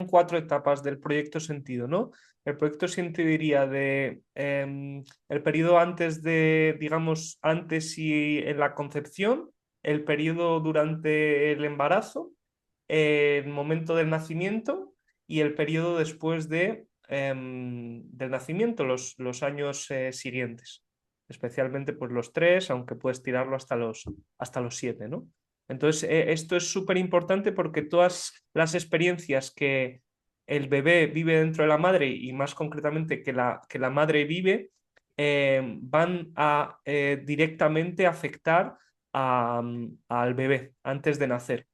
4 etapas del proyecto sentido, ¿no? El proyecto sentido iría de el periodo antes de, digamos, antes y en la concepción, el periodo durante el embarazo, el momento del nacimiento y el periodo después del nacimiento, los años siguientes. Especialmente pues los 3, aunque puedes tirarlo hasta los 7, ¿no? Entonces, esto es súper importante porque todas las experiencias que el bebé vive dentro de la madre y más concretamente que la madre vive, van a directamente afectar al bebé antes de nacer.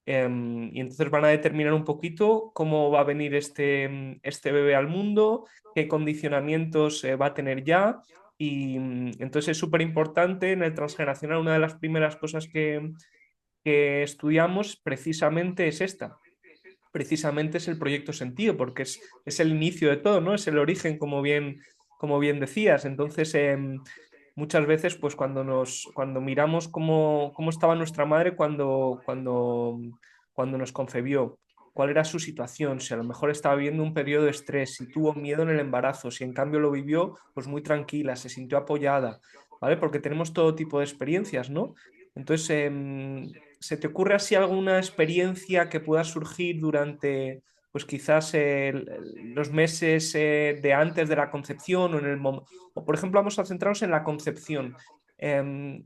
Y entonces van a determinar un poquito cómo va a venir este bebé al mundo, qué condicionamientos va a tener ya. Y entonces es súper importante en el transgeneracional, una de las primeras cosas que estudiamos precisamente es esta. Precisamente es el proyecto sentido, porque es el inicio de todo, ¿no? Es el origen, como bien decías. Entonces, muchas veces, pues cuando miramos cómo estaba nuestra madre cuando nos concebió, cuál era su situación, si a lo mejor estaba viviendo un periodo de estrés, si tuvo miedo en el embarazo, si en cambio lo vivió, pues muy tranquila, se sintió apoyada, ¿vale? Porque tenemos todo tipo de experiencias, ¿no? Entonces, ¿se te ocurre así alguna experiencia que pueda surgir durante, pues quizás los meses de antes de la concepción o en el momento? O por ejemplo, vamos a centrarnos en la concepción.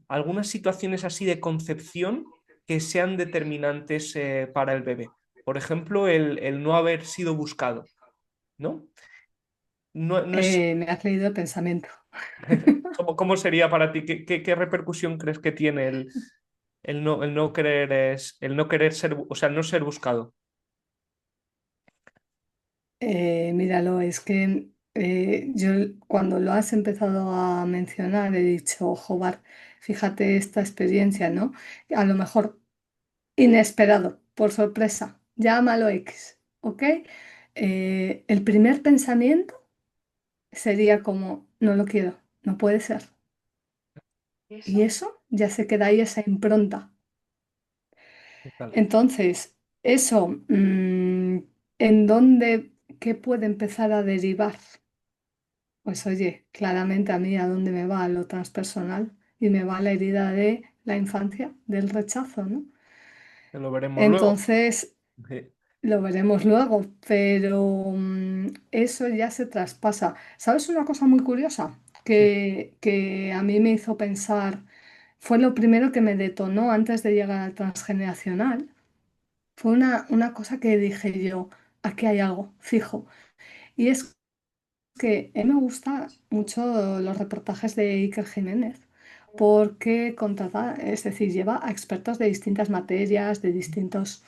Algunas situaciones así de concepción que sean determinantes para el bebé. Por ejemplo, el no haber sido buscado, ¿no? No, no es, Me has leído el pensamiento. ¿cómo sería para ti? ¿Qué repercusión crees que tiene el no querer ser, o sea, el no ser buscado? Míralo, es que yo cuando lo has empezado a mencionar he dicho, jobar, fíjate esta experiencia, ¿no? A lo mejor inesperado, por sorpresa, llámalo X, ¿ok? El primer pensamiento sería como, no lo quiero, no puede ser. Y eso ya se queda ahí esa impronta. Total. Entonces, eso, ¿en dónde, qué puede empezar a derivar? Pues oye, claramente a mí a dónde me va lo transpersonal y me va la herida de la infancia, del rechazo, ¿no? Que lo veremos luego. Entonces, Sí, lo veremos luego, pero eso ya se traspasa. ¿Sabes una cosa muy curiosa sí. que a mí me hizo pensar? Fue lo primero que me detonó antes de llegar al transgeneracional. Fue una cosa que dije yo, aquí hay algo fijo. Y es que a mí me gustan mucho los reportajes de Iker Jiménez porque contrata, es decir, lleva a expertos de distintas materias, de distintos,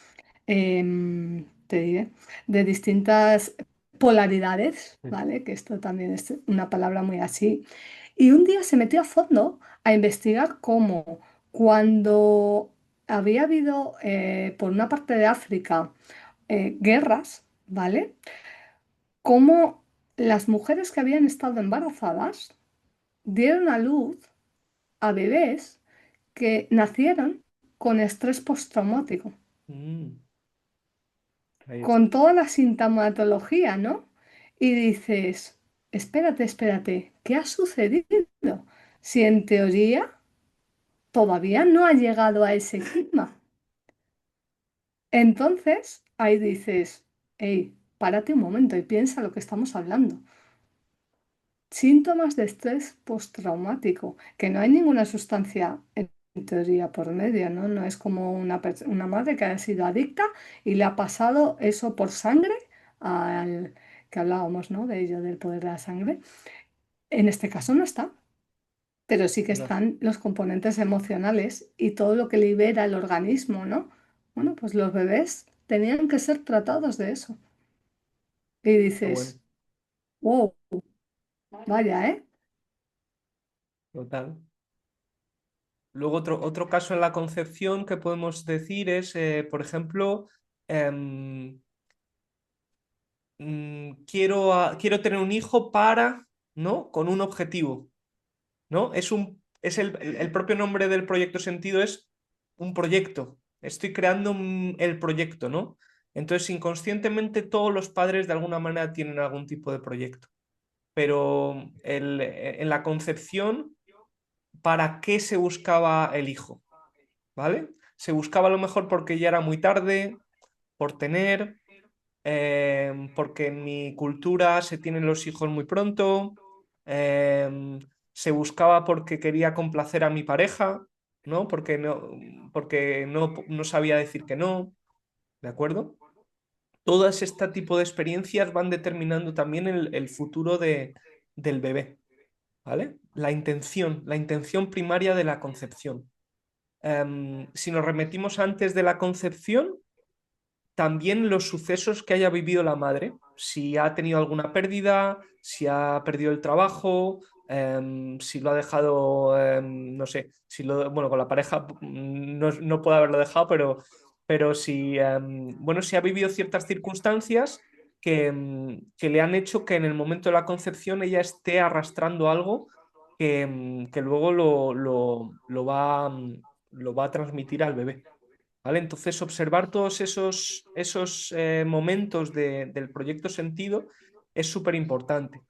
te diré, de distintas polaridades, Sí. ¿vale? Que esto también es una palabra muy así. Y un día se metió a fondo a investigar cómo cuando había habido por una parte de África guerras, ¿vale? Cómo las mujeres que habían estado embarazadas dieron a luz a bebés que nacieron con estrés postraumático, Mm, ahí está. con toda la sintomatología, ¿no? Y dices, espérate, espérate, ¿qué ha sucedido? Si en teoría todavía no ha llegado a ese clima. Entonces, ahí dices, hey, párate un momento y piensa lo que estamos hablando. Síntomas de estrés postraumático, que no hay ninguna sustancia en teoría por medio, ¿no? No es como una madre que haya sido adicta y le ha pasado eso por sangre al que hablábamos, ¿no? De ello, del poder de la sangre. En este caso no está, pero sí que No, están los componentes emocionales y todo lo que libera el organismo, ¿no? mm, Bueno, pues los bebés tenían que ser tratados de eso. Y qué bueno. dices, wow, vaya, ¿eh? Total. Luego otro caso en la concepción que podemos decir es, por ejemplo, em, quiero tener un hijo ¿no? Con un objetivo, ¿no? El propio nombre del proyecto sentido es un proyecto. Estoy creando el proyecto, ¿no? Entonces, inconscientemente todos los padres de alguna manera tienen algún tipo de proyecto, pero en la concepción, ¿para qué se buscaba el hijo? ¿Vale? Se buscaba a lo mejor porque ya era muy tarde, por tener, porque en mi cultura se tienen los hijos muy pronto, se buscaba porque quería complacer a mi pareja, ¿no? Porque no sabía decir que no, ¿de acuerdo? Todas este tipo de experiencias van determinando también el futuro del bebé, ¿vale? La intención primaria de la concepción. Si nos remitimos antes de la concepción, también los sucesos que haya vivido la madre, si ha tenido alguna pérdida, si ha perdido el trabajo, si lo ha dejado, no sé, si lo, bueno, con la pareja no puede haberlo dejado, pero si, bueno, si ha vivido ciertas circunstancias que le han hecho que en el momento de la concepción ella esté arrastrando algo que luego lo va a transmitir al bebé. ¿Vale? Entonces, observar todos esos momentos del proyecto sentido es súper importante.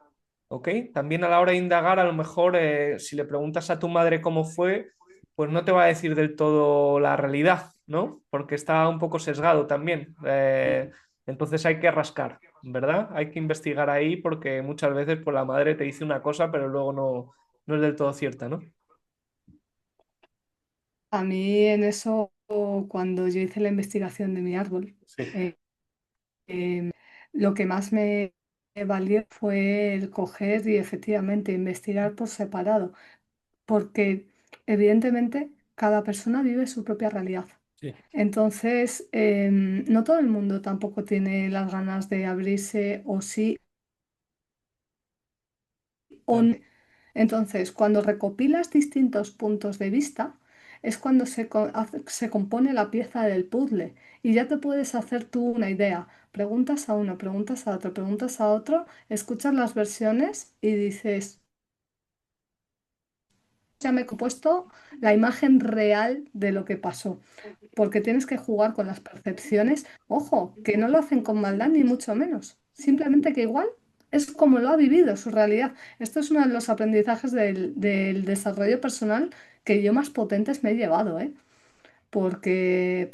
¿Ok? También a la hora de indagar, a lo mejor si le preguntas a tu madre cómo fue, pues no te va a decir del todo la realidad, ¿no? Porque está un poco sesgado también. Entonces hay que rascar, ¿verdad? Hay que investigar ahí porque muchas veces pues, la madre te dice una cosa, pero luego no es del todo cierta, ¿no? A mí en eso, cuando yo hice la investigación de mi árbol, Sí, eh, lo que más me valió fue el coger y efectivamente investigar por separado, porque evidentemente cada persona vive su propia realidad. sí, Entonces, no todo el mundo tampoco tiene las ganas de abrirse o sí o claro. no. Entonces, cuando recopilas distintos puntos de vista, es cuando se compone la pieza del puzzle y ya te puedes hacer tú una idea. Preguntas a uno, preguntas a otro, preguntas a otro, escuchas las versiones y dices, ya me he compuesto la imagen real de lo que pasó, porque tienes que jugar con las percepciones. Ojo, que no lo hacen con maldad ni mucho menos, simplemente que igual es como lo ha vivido, su realidad. Esto es uno de los aprendizajes del desarrollo personal que yo más potentes me he llevado, ¿eh? Porque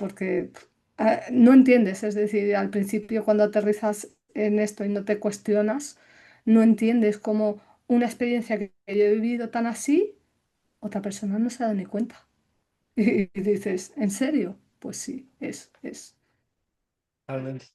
no entiendes, es decir, al principio cuando aterrizas en esto y no te cuestionas, no entiendes cómo una experiencia que yo he vivido tan así, otra persona no se ha dado ni cuenta. Y dices, ¿en serio? Pues sí, es. Totalmente.